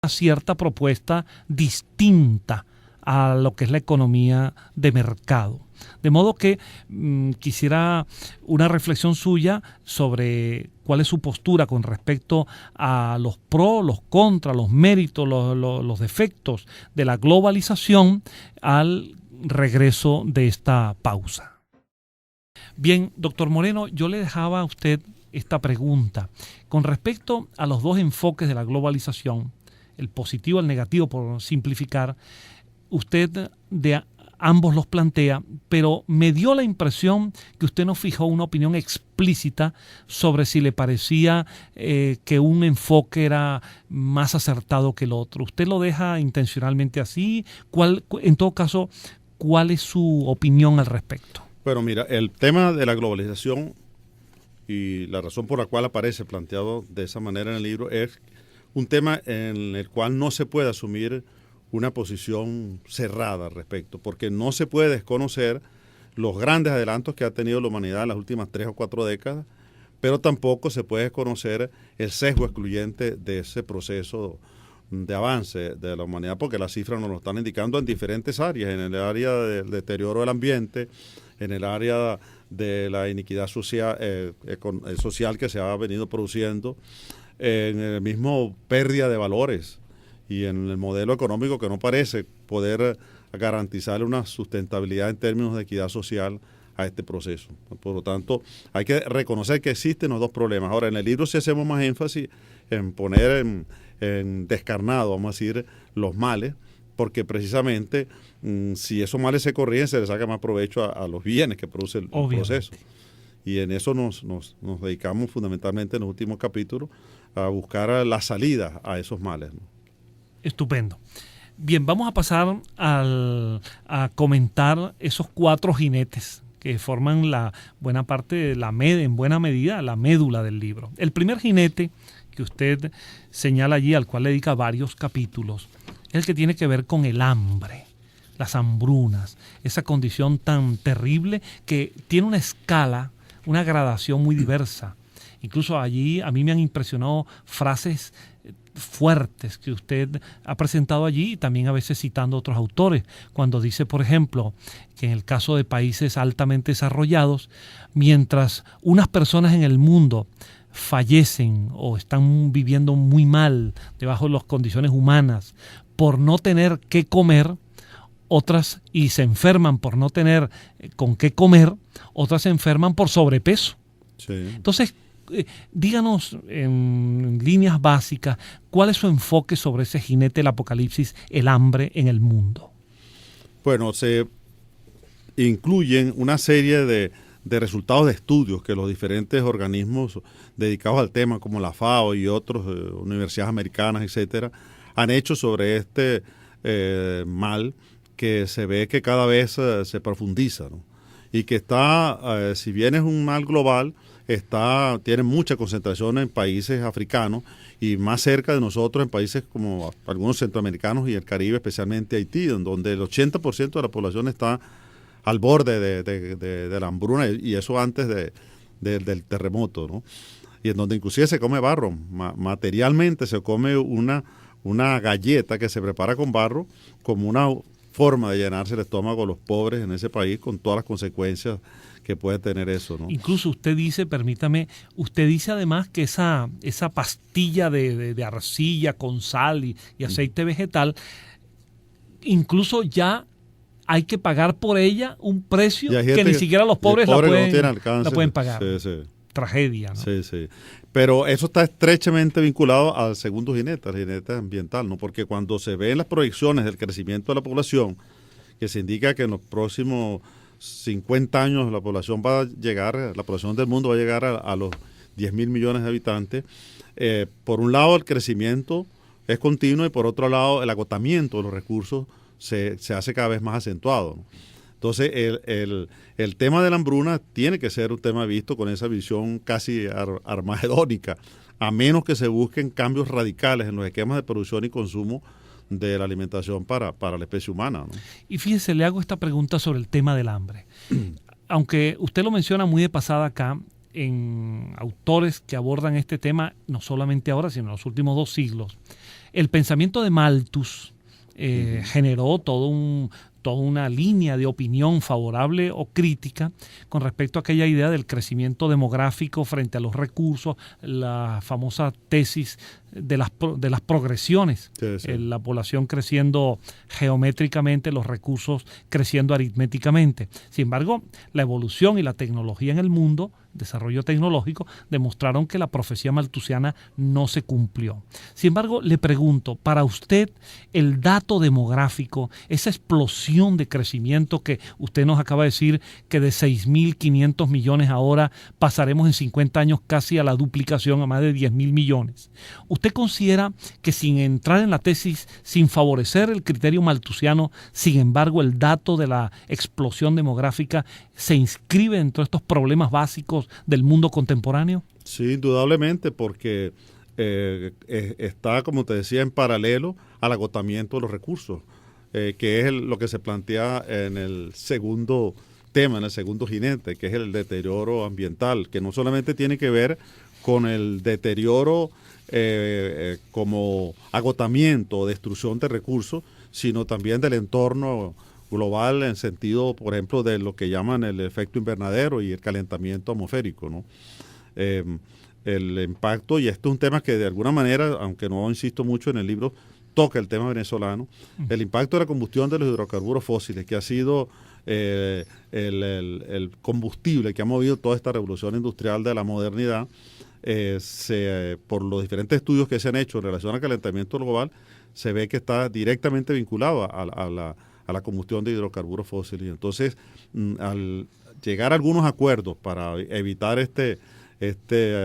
cierta propuesta distinta a lo que es la economía de mercado. De modo que quisiera una reflexión suya sobre cuál es su postura con respecto a los pros, los contras, los méritos, los defectos de la globalización al regreso de esta pausa. Bien, doctor Moreno, yo le dejaba a usted esta pregunta. Con respecto a los dos enfoques de la globalización, el positivo y el negativo, por simplificar, usted de ambos los plantea, pero me dio la impresión que usted no fijó una opinión explícita sobre si le parecía que un enfoque era más acertado que el otro. ¿Usted lo deja intencionalmente así? En todo caso, ¿cuál es su opinión al respecto? Bueno, mira, el tema de la globalización y la razón por la cual aparece planteado de esa manera en el libro es un tema en el cual no se puede asumir una posición cerrada al respecto, porque no se puede desconocer los grandes adelantos que ha tenido la humanidad en las últimas 3 o 4 décadas, pero tampoco se puede desconocer el sesgo excluyente de ese proceso de avance de la humanidad, porque las cifras nos lo están indicando en diferentes áreas, en el área del deterioro del ambiente, en el área de la iniquidad social que se ha venido produciendo, en el mismo pérdida de valores y en el modelo económico que no parece poder garantizar una sustentabilidad en términos de equidad social a este proceso. Por lo tanto, hay que reconocer que existen los dos problemas. Ahora, en el libro sí hacemos más énfasis en poner en descarnado, vamos a decir, los males, porque precisamente si esos males se corrigen, se les saca más provecho a los bienes que produce el proceso. Y en eso nos dedicamos fundamentalmente en los últimos capítulos a buscar la salida a esos males, ¿no? Estupendo. Bien, vamos a pasar a comentar esos 4 jinetes que forman la buena parte, en buena medida, la médula del libro. El primer jinete que usted señala allí, al cual le dedica varios capítulos, es el que tiene que ver con el hambre, las hambrunas, esa condición tan terrible que tiene una escala, una gradación muy diversa. Incluso allí a mí me han impresionado frases fuertes que usted ha presentado allí, y también a veces citando a otros autores, cuando dice, por ejemplo, que en el caso de países altamente desarrollados, mientras unas personas en el mundo fallecen o están viviendo muy mal debajo de las condiciones humanas por no tener qué comer, otras, y se enferman por no tener con qué comer, otras se enferman por sobrepeso. Sí. Entonces, díganos en líneas básicas, ¿cuál es su enfoque sobre ese jinete del apocalipsis, el hambre en el mundo? Bueno, se incluyen una serie de resultados de estudios que los diferentes organismos dedicados al tema, como la FAO y otras universidades americanas, etcétera, han hecho sobre este mal que se ve que cada vez se profundiza, ¿no? Y que está, si bien es un mal global, tiene mucha concentración en países africanos y más cerca de nosotros en países como algunos centroamericanos y el Caribe, especialmente Haití, donde el 80% de la población está al borde de la hambruna, y eso antes del terremoto, ¿no? Y en donde inclusive se come barro, materialmente se come una galleta que se prepara con barro como una forma de llenarse el estómago a los pobres en ese país, con todas las consecuencias que puede tener eso, ¿no? Incluso usted dice, permítame, usted dice además que esa pastilla de arcilla con sal y aceite vegetal, incluso ya hay que pagar por ella un precio que ni siquiera los pobres la pueden pagar. Sí, sí. Tragedia, ¿no? Sí, sí. Pero eso está estrechamente vinculado al segundo jinete, al jinete ambiental, ¿no? Porque cuando se ven las proyecciones del crecimiento de la población, que se indica que en los próximos 50 años la población del mundo va a llegar a los 10.000 millones de habitantes, por un lado el crecimiento es continuo y por otro lado el agotamiento de los recursos se hace cada vez más acentuado, ¿no? Entonces el tema de la hambruna tiene que ser un tema visto con esa visión casi armagedónica, a menos que se busquen cambios radicales en los esquemas de producción y consumo de la alimentación para la especie humana, ¿no? Y fíjese, le hago esta pregunta sobre el tema del hambre. Aunque usted lo menciona muy de pasada acá, en autores que abordan este tema, no solamente ahora, sino en los últimos 2 siglos, El pensamiento de Malthus generó toda una línea de opinión favorable o crítica con respecto a aquella idea del crecimiento demográfico frente a los recursos, la famosa tesis de las progresiones, sí. La población creciendo geométricamente, los recursos creciendo aritméticamente. Sin embargo, la evolución y la tecnología en el mundo, desarrollo tecnológico, demostraron que la profecía malthusiana no se cumplió. Sin embargo, le pregunto, para usted, el dato demográfico, esa explosión de crecimiento que usted nos acaba de decir, que de 6.500 millones ahora pasaremos en 50 años casi a la duplicación, a más de 10.000 millones. ¿Usted considera que, sin entrar en la tesis, sin favorecer el criterio malthusiano, sin embargo el dato de la explosión demográfica se inscribe dentro de estos problemas básicos del mundo contemporáneo? Sí, indudablemente, porque está, como te decía, en paralelo al agotamiento de los recursos, que es lo que se plantea en el segundo tema, en el segundo jinete, que es el deterioro ambiental, que no solamente tiene que ver con el deterioro como agotamiento o destrucción de recursos, sino también del entorno global en sentido, por ejemplo, de lo que llaman el efecto invernadero y el calentamiento atmosférico, ¿no? El impacto, y esto es un tema que de alguna manera, aunque no insisto mucho en el libro, toca el tema venezolano, el impacto de la combustión de los hidrocarburos fósiles, que ha sido el combustible que ha movido toda esta revolución industrial de la modernidad. Por los diferentes estudios que se han hecho en relación al calentamiento global, se ve que está directamente vinculado a la combustión de hidrocarburos fósiles. Entonces, al llegar a algunos acuerdos para evitar este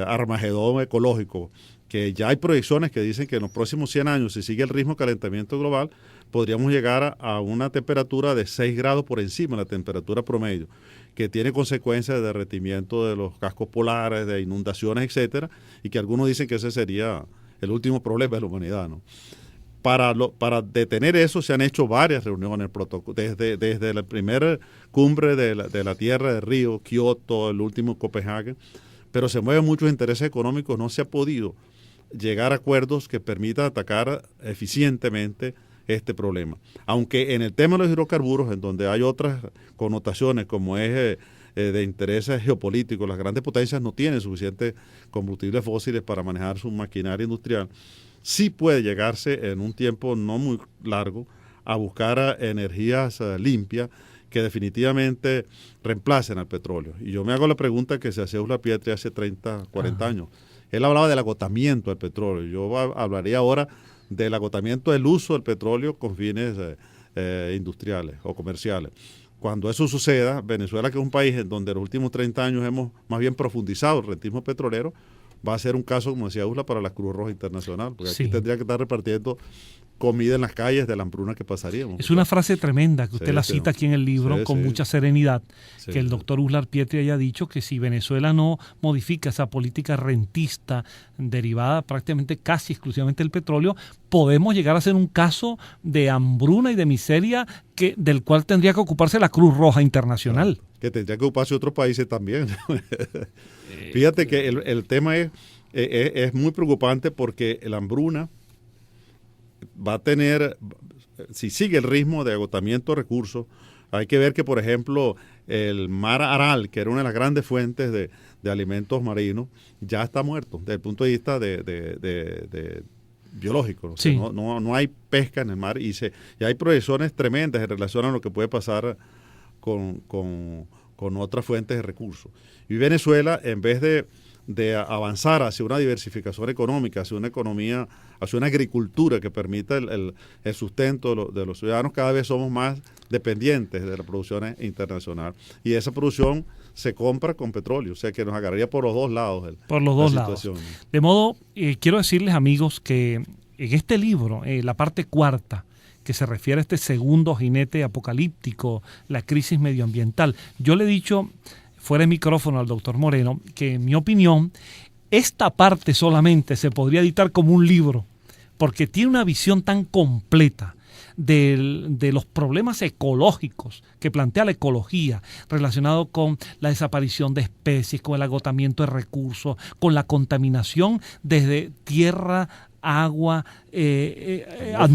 armagedón ecológico, que ya hay proyecciones que dicen que en los próximos 100 años, si sigue el ritmo de calentamiento global, podríamos llegar a una temperatura de 6 grados por encima de la temperatura promedio, que tiene consecuencias de derretimiento de los cascos polares, de inundaciones, etcétera, y que algunos dicen que ese sería el último problema de la humanidad, ¿no? Para detener eso se han hecho varias reuniones, desde la primera cumbre de la Tierra de Río, Kioto, el último Copenhague, pero se mueven muchos intereses económicos, no se ha podido llegar a acuerdos que permitan atacar eficientemente este problema. Aunque en el tema de los hidrocarburos, en donde hay otras connotaciones como es de intereses geopolíticos, las grandes potencias no tienen suficientes combustibles fósiles para manejar su maquinaria industrial, sí puede llegarse en un tiempo no muy largo a buscar energías limpias que definitivamente reemplacen al petróleo. Y yo me hago la pregunta que se hacía Uslar Pietri hace 30, 40 años. Él hablaba del agotamiento del petróleo. Yo hablaría ahora del agotamiento del uso del petróleo con fines industriales o comerciales. Cuando eso suceda, Venezuela, que es un país en donde en los últimos 30 años hemos más bien profundizado el rentismo petrolero, va a ser un caso, como decía Uslar, para la Cruz Roja Internacional, porque aquí tendría que estar repartiendo comida en las calles de la hambruna que pasaríamos. Es una frase tremenda que usted la cita aquí en el libro con mucha serenidad, que el doctor Uslar Pietri haya dicho que si Venezuela no modifica esa política rentista derivada prácticamente casi exclusivamente del petróleo, podemos llegar a ser un caso de hambruna y de miseria del cual tendría que ocuparse la Cruz Roja Internacional. Claro, que tendría que ocuparse otros países también. Fíjate que el tema es muy preocupante porque la hambruna va a tener, si sigue el ritmo de agotamiento de recursos, hay que ver que, por ejemplo, el mar Aral, que era una de las grandes fuentes de alimentos marinos, ya está muerto desde el punto de vista de biológico. O sea, no hay pesca en el mar y hay proyecciones tremendas en relación a lo que puede pasar con otras fuentes de recursos. Y Venezuela, en vez de avanzar hacia una diversificación económica, hacia una economía, hacia una agricultura que permita el sustento de los ciudadanos, cada vez somos más dependientes de la producción internacional. Y esa producción se compra con petróleo, o sea que nos agarraría por los dos lados. Por los dos lados. De modo, quiero decirles, amigos, que en este libro, la parte cuarta, que se refiere a este segundo jinete apocalíptico, la crisis medioambiental, yo le he dicho fuera de micrófono al doctor Moreno que, en mi opinión, esta parte solamente se podría editar como un libro, porque tiene una visión tan completa de los problemas ecológicos que plantea la ecología, relacionado con la desaparición de especies, con el agotamiento de recursos, con la contaminación desde tierra agua,